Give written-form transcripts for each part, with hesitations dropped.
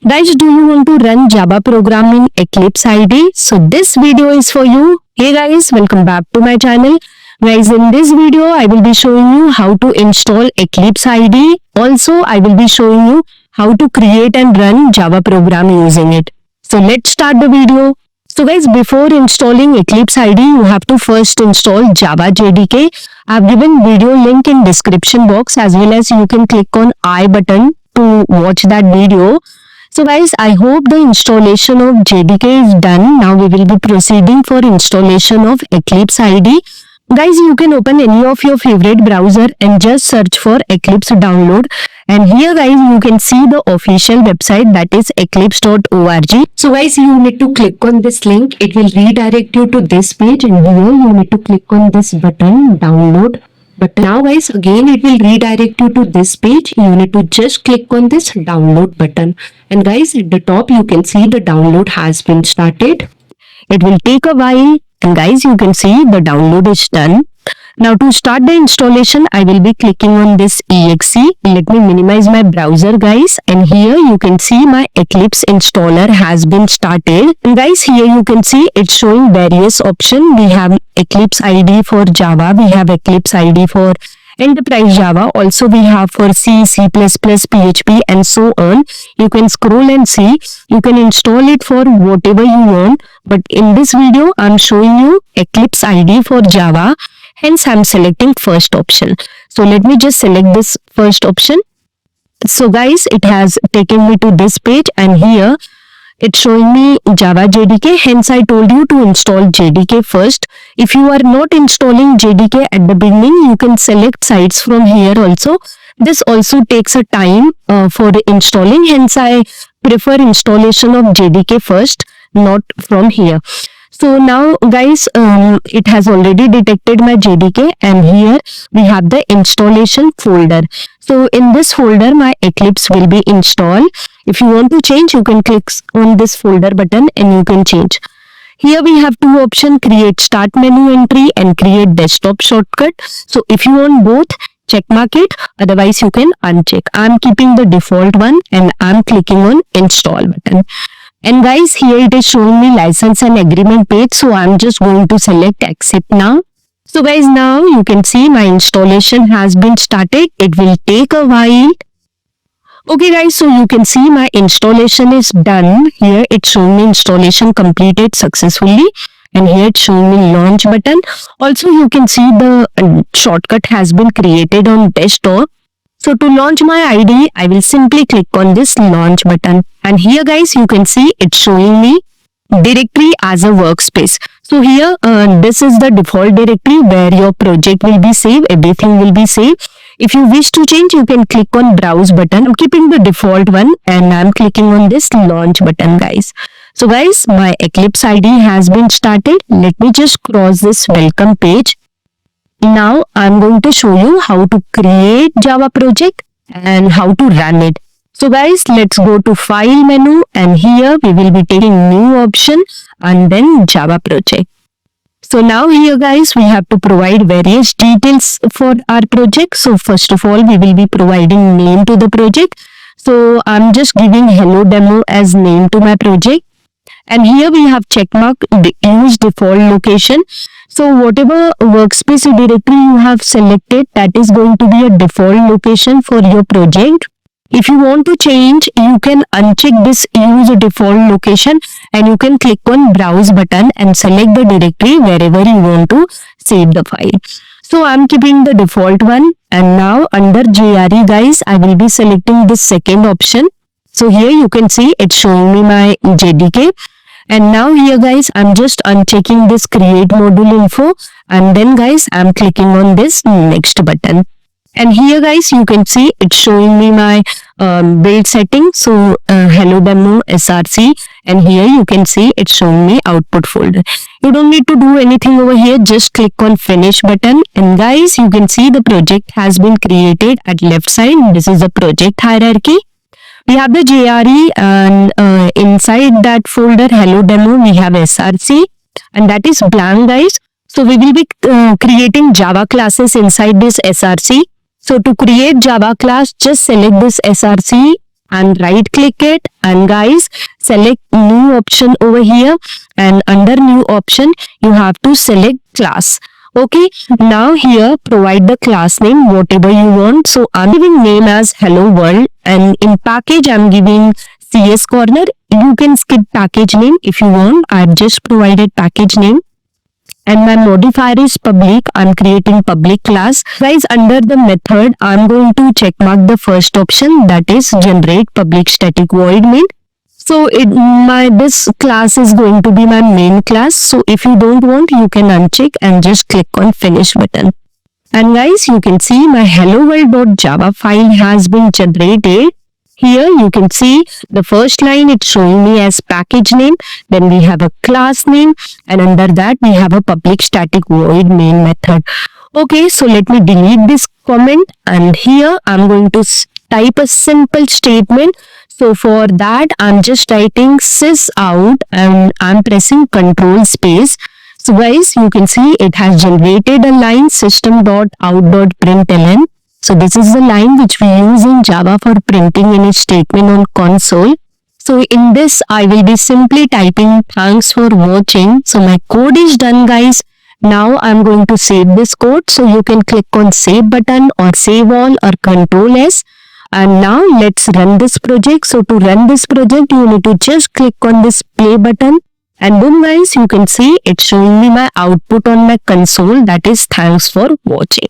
Guys, do you want to run Java program in Eclipse IDE? So this video is for you. Hey guys, welcome back to my channel. Guys, in this video, I will be showing you how to install Eclipse IDE. Also, I will be showing you how to create and run Java program using it. So let's start the video. So guys, before installing Eclipse IDE, you have to first install Java JDK. I have given video link in description box, as well as you can click on I button to watch that video. So guys, I hope the installation of JDK is done. Now we will be proceeding for installation of Eclipse IDE. Guys, you can open any of your favorite browser and just search for Eclipse download. And here guys, you can see the official website, that is eclipse.org. So guys, you need to click on this link. It will redirect you to this page, and here you need to click on this button, download. But now guys, again it will redirect you to this page. You need to just click on this download button. And guys, at the top you can see the download has been started. It will take a while. And guys, you can see the download is done. Now to start the installation, I will be clicking on this exe. Let me minimize my browser guys. And here you can see my Eclipse installer has been started. And guys, here you can see it's showing various options. We have Eclipse IDE for Java. We have Eclipse IDE for Enterprise Java. Also we have for C, C++, PHP and so on. You can scroll and see. You can install it for whatever you want. But in this video, I'm showing you Eclipse IDE for Java. Hence, I'm selecting first option. So let me just select this first option. So guys, it has taken me to this page, and here it's showing me Java JDK. Hence, I told you to install JDK first. If you are not installing JDK at the beginning, you can select sites from here also. This also takes a time for installing. Hence, I prefer installation of JDK first, not from here. So now guys, it has already detected my JDK, and here we have the installation folder. So in this folder, my Eclipse will be installed. If you want to change, you can click on this folder button and you can change. Here we have two options, create start menu entry and create desktop shortcut. So if you want both, check mark it, otherwise you can uncheck. I'm keeping the default one and I'm clicking on install button. And guys, here it is showing me license and agreement page. So I'm just going to select accept now. So guys, now you can see my installation has been started. It will take a while. Okay guys, so you can see my installation is done. Here it's showing me installation completed successfully. And here it's showing me launch button. Also you can see the shortcut has been created on desktop. So to launch my IDE, I will simply click on this launch button. And here guys, you can see it's showing me directory as a workspace. So here, this is the default directory where your project will be saved. Everything will be saved. If you wish to change, you can click on browse button. I'm keeping the default one and I'm clicking on this launch button guys. So guys, my Eclipse IDE has been started. Let me just cross this welcome page. Now I'm going to show you how to create Java project and how to run it. So guys, let's go to file menu, and here we will be taking new option and then Java project. So now here guys, we have to provide various details for our project. So first of all, we will be providing name to the project. So I'm just giving hello demo as name to my project. And here we have checkmark use default location. So whatever workspace directory you have selected, that is going to be a default location for your project. If you want to change, you can uncheck this use default location and you can click on browse button and select the directory wherever you want to save the file. So I'm keeping the default one, and now under JRE guys, I will be selecting this second option. So here you can see it's showing me my JDK. And now here guys, I'm just unchecking this create module info, and then guys, I'm clicking on this next button. And here guys, you can see it's showing me my build setting. So hello demo src, and here you can see it's showing me output folder. You don't need to do anything over here, just click on finish button, and guys, you can see the project has been created at left side. This is the project hierarchy. We have the JRE, and inside that folder hello demo we have src, and that is blank guys. So we will be creating Java classes inside this src. So to create Java class, just select this src and right click it, and guys select new option over here, and under new option you have to select class. Okay, now here provide the class name whatever you want. So I'm giving name as hello world, and in package I'm giving CS corner. You can skip package name if you want. I've just provided package name. And my modifier is public. I'm creating public class. Guys, under the method, I'm going to check mark the first option, that is generate public static void main. So this class is going to be my main class. So if you don't want, you can uncheck and just click on finish button. And guys, you can see my hello world.java file has been generated. Here you can see the first line, it's showing me as package name. Then we have a class name, and under that we have a public static void main method. Okay, so let me delete this comment, and here I'm going to type a simple statement. So for that I'm just writing sys out, and I'm pressing control space. So guys, you can see it has generated a line system.out.println. So this is the line which we use in Java for printing any statement on console. So in this I will be simply typing thanks for watching. So my code is done, guys. Now I'm going to save this code. So you can click on save button or save all or control S. And now let's run this project. So to run this project you need to just click on this play button. And boom guys, you can see it's showing me my output on my console, that is thanks for watching.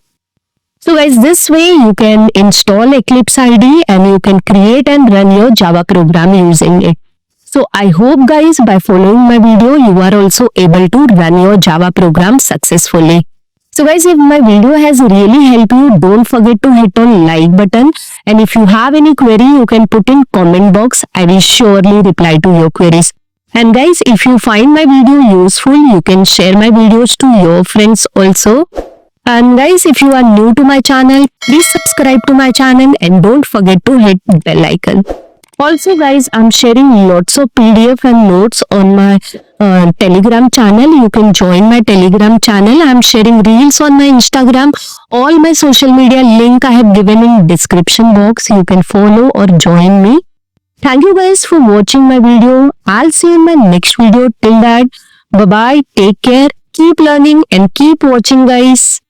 So guys, this way you can install Eclipse IDE and you can create and run your Java program using it. So I hope guys by following my video you are also able to run your Java program successfully. So guys, if my video has really helped you, don't forget to hit on like button, and if you have any query you can put in comment box. I will surely reply to your queries. And guys, if you find my video useful, you can share my videos to your friends also. And guys, if you are new to my channel, please subscribe to my channel and don't forget to hit the bell icon. Also guys, I'm sharing lots of PDF and notes on my Telegram channel. You can join my Telegram channel. I'm sharing reels on my Instagram. All my social media link I have given in description box. You can follow or join me. Thank you guys for watching my video. I'll see you in my next video. Till that, bye bye, take care, keep learning and keep watching guys.